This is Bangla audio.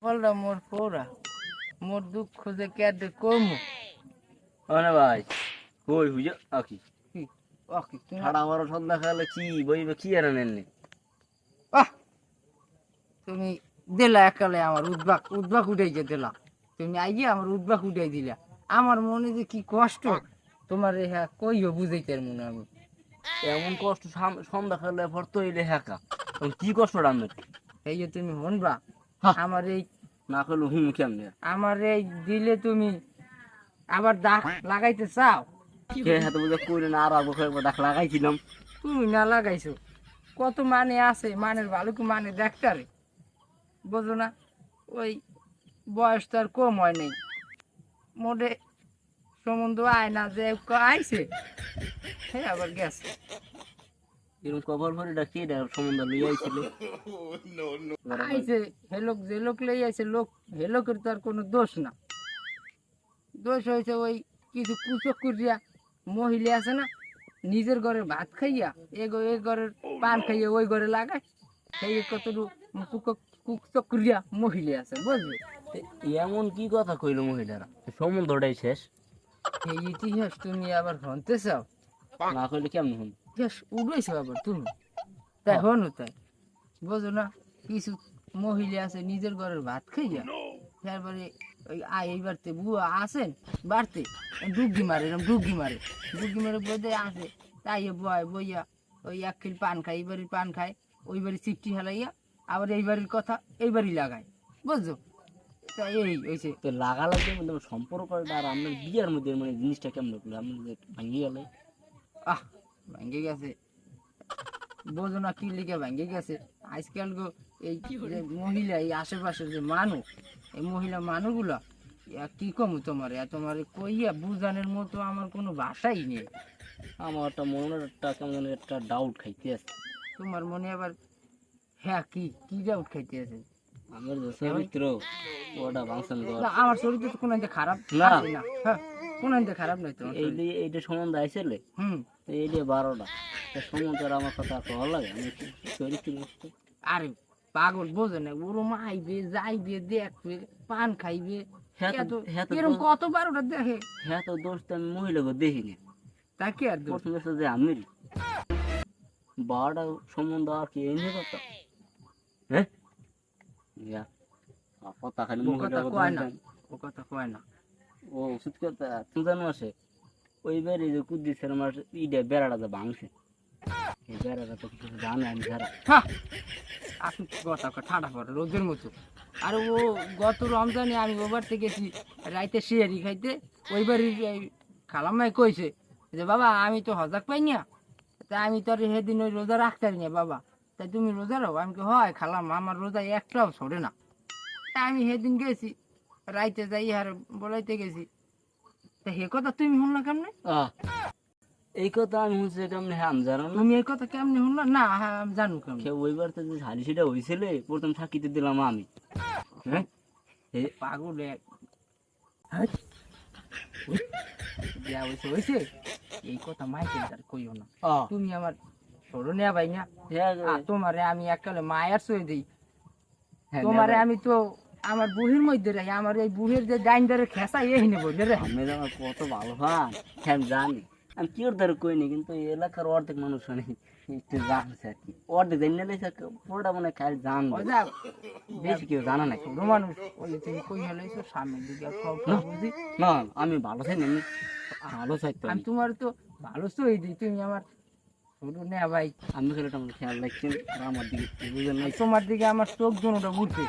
বললাম মোর পৌরা মোর দুঃখ যে কেটে কমু মানে ভাই কই হুইয়া আকি কি ওকে তুমি ঠাড়া মারো সন্ধ্যা খেলে কি বইবে কি আর নেননি আহ তুমি দিলা একালে আমার উদ্বাক উদ্বাক উঠাইছে দিলা তুমি আইয়ে আমার উদ্বাক উঠাই দিলা আমার মনে যে কি কষ্ট তোমার হ্যাঁ কইও বুঝাইতে মনে আমি এমন কষ্ট সন্ধ্যা খেলে ভর্ত হইলে হ্যাকা তখন কি কষ্ট রান্নার এই যে তুমি হনবা হ্যাঁ। আমার এই না করলে হুম কেমনে আমার এই দিলে তুমি আবার দাগ লাগাইতে চাও কে হাতে বুঝে কইলে না আর আগে একবার ডাক লাগাইছিলাম তুমি না লাগাইছো কত মানে আছে মানের ভালো কি মানে ডাক্তারে বোঝো না ওই বয়স তো আর কম হয় নাই মোটে সম্বন্ধ আয় না যে আইছে হ্যাঁ আবার গেছে এরকম কভার ভরে ডাকি সম্বন্ধ লইয়া আইছিল আইছে হেলোক যে লোক লই আইছে লোক হেলোকের তো আর কোনো দোষ না দোষ হয়েছে ওই কিছু কুচক করিয়া মহিলা আছে না নিজের ঘরে ভাত খাইয়া এ ঘরের পান খাইয়া ওই ঘরে লাগায় সেই কত কুচক করিয়া মহিলা আছে বুঝলি এমন কি কথা কইলো মহিলারা সম্বন্ধটাই শেষ এই ইতিহাস তুমি আবার শুনতে চাও না কইলে কেমন হুম ইতিহাস উড়াইছো আবার তুমি তাই হনু তাই বোঝো না কিছু মহিলা আছে নিজের ঘরের ভাত খাইয়া তারপরে ওই এই বাড়তে বুয়া আসেন বাড়তে ডুগি মারে এরকম ডুগি মারে বোধে আসে তাই বয় বইয়া ওই এক খিল পান খায় এই বাড়ির পান খায় ওই বাড়ি সিফটি হেলাইয়া আবার এই বাড়ির কথা এই বাড়ি লাগায় বুঝছো তা এই হয়েছে তো লাগালাগি মধ্যে সম্পর্কটা আর আপনার বিয়ের মধ্যে মানে জিনিসটা কেমন লাগলো আপনার ভাঙিয়ে গেল আহ ভেঙে গেছে বোঝো না কি লিখে ভেঙে গেছে আজকাল গো এই যে মহিলা এই আশেপাশের যে মানুষ এই মহিলা মানুষগুলা কি কম তোমার কইয়া বুঝানোর মতো আমার কোনো ভাষাই নেই আমার একটা মনে একটা কেমন একটা ডাউট খাইতে আছে তোমার মনে আবার হ্যাঁ কি কি ডাউট খাইতে আছে আমার যে চরিত্র ওটা ভাঙছেন না, আমার চরিত্র তো কোনো খারাপ না। আছে না হ্যাঁ কোনো খারাপ নাই তোমার চরিত্র। এইটা সম্বন্ধে আইসলে হুম এইটা 12টা সম্বন্ধে আর আমার কথা ভালো লাগে আমি চরিত্র আরে পাগল বোঝে না ওরম আইবে যাইবে দেখবে পান খাইবে এরকম কত 12টা দেখে হ্যাঁ তো দোস্ত আমি মহিলাকে দেখিনি তাকে আর দোষ। প্রথম দোস্ত যে আমি 12টা সম্বন্ধ আর কি এনে কথা হ্যাঁ ইয়া কথা খালি ও কথা কয় না ও কথা কয় না ও ওষুধ কথা তুমি জানো আসে ওই বেড়ে যে কুদ্দিছে আমার ইডে বেড়াটা যে ভাঙছে এই বেড়াটা তো কিছু জানে আমি যারা হ্যাঁ আসুক কথা ঠাডা পড়ে রোদের মতো আর ও গত রমজানে আমি ও বাড়িতে গেছি রাইতে শিয়ারি খাইতে ওই বাড়ির খালাম্মাই কইছে যে বাবা আমি তো হজাক পাই না তা আমি তো আর সেদিন ওই রোজা রাখতারি না বাবা তাই তুমি রোজা রাখো আমি কি হয় খালাম আমার রোজা একটাও ছড়ে না তা আমি সেদিন গেছি রাইতে যাই আর বলাইতে গেছি তা হে কথা তুমি শুনলা কেমনে এই কথা আমি শুনছি কেমন হ্যাঁ আমি জানো না তুমি এই কথা কেমনে শুনলা না হ্যাঁ আমি জানো কেমন ওই বাড়িতে যে সালিশিটা হয়েছিল প্রথম সাক্ষীতে দিলাম আমি হ্যাঁ পাগল হয়েছে এই কথা মাইকে আর কইও না তুমি আমার সরো নেয়া ভাই না তোমারে আমি এককালে মায়ের সই দিই তোমারে আমি তো আমার বুহের মধ্যে রাখি আমার এই বুহের যে ডাইন ধরে খেসা এই নেবো রে আমি আমার কত ভালো ভান হ্যাঁ আমি জানি আমি কি ওর দ্বারা কইনি কিন্তু এই এলাকার অর্ধেক মানুষ শুনি একটু জানছে আর কি অর্ধেক জানি না পুরোটা মনে খালি জানবো বেশি কেউ জানা নাই ছোট মানুষ ওই তুমি কই হেলাইছো সামনের দিকে বুঝি না আমি ভালো চাই না আমি ভালো চাইতো আমি তোমার তো ভালো সই দিই তুমি আমার ছোট নেয়া ভাই আমি খেলে খেয়াল রাখছেন আর আমার দিকে বুঝলেন না তোমার দিকে আমার চোখ দুটোটা ঘুরছে